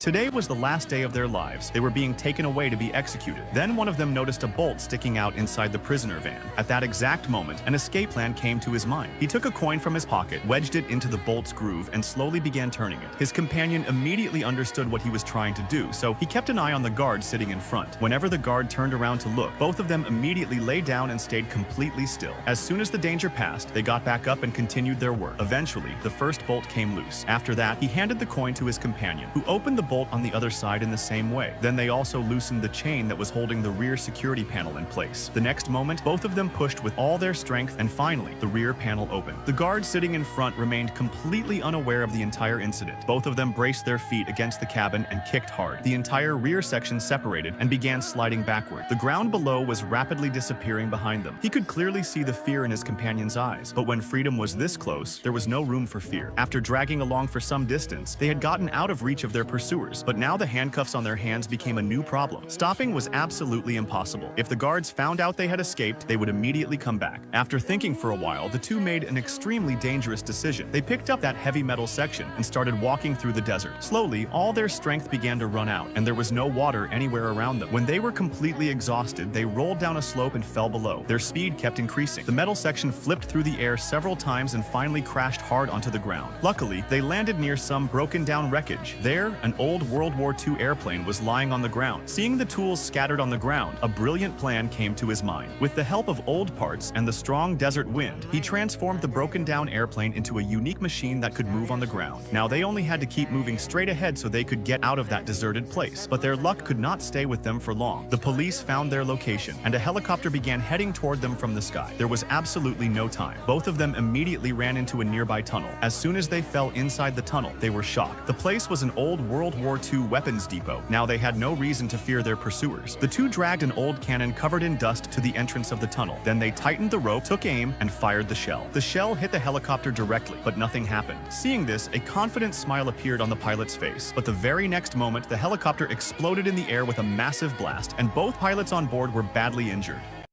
Today was the last day of their lives. They were being taken away to be executed. Then one of them noticed a bolt sticking out inside the prisoner van. At that exact moment, an escape plan came to his mind. He took a coin from his pocket, wedged it into the bolt's groove, and slowly began turning it. His companion immediately understood what he was trying to do, so he kept an eye on the guard sitting in front. Whenever the guard turned around to look, both of them immediately lay down and stayed completely still. As soon as the danger passed, they got back up and continued their work. Eventually, the first bolt came loose. After that, he handed the coin to his companion, who opened the bolt on the other side in the same way. Then they also loosened the chain that was holding the rear security panel in place. The next moment, both of them pushed with all their strength, and finally, the rear panel opened. The guard sitting in front remained completely unaware of the entire incident. Both of them braced their feet against the cabin and kicked hard. The entire rear section separated and began sliding backward. The ground below was rapidly disappearing behind them. He could clearly see the fear in his companion's eyes, but when freedom was this close, there was no room for fear. After dragging along for some distance, they had gotten out of reach of their pursuers, but now the handcuffs on their hands became a new problem. Stopping was absolutely impossible. If the guards found out they had escaped, they would immediately come back. After thinking for a while, the two made an extremely dangerous decision. They picked up that heavy metal section and started walking through the desert. Slowly, all their strength began to run out, and there was no water anywhere around them. When they were completely exhausted, they rolled down a slope and fell below. Their speed kept increasing. The metal section flipped through the air several times and finally crashed hard onto the ground. Luckily, they landed near some broken down wreckage. There, an old World War II airplane was lying on the ground. Seeing the tools scattered on the ground, a brilliant plan came to his mind. With the help of old parts and the strong desert wind, he transformed the broken down airplane into a unique machine that could move on the ground. Now they only had to keep moving straight ahead so they could get out of that deserted place. But their luck could not stay with them for long. The police found their location, and a helicopter began heading toward them from the sky. There was absolutely no time. Both of them immediately ran into a nearby tunnel. As soon as they fell inside the tunnel, they were shocked. The place was an old World War II weapons depot. Now they had no reason to fear their pursuers. The two dragged an old cannon covered in dust to the entrance of the tunnel. Then they tightened the rope, took aim, and fired the shell. The shell hit the helicopter directly, but nothing happened. Seeing this, a confident smile appeared on the pilot's face. But the very next moment, the helicopter exploded in the air with a massive blast, and both pilots on board were badly injured.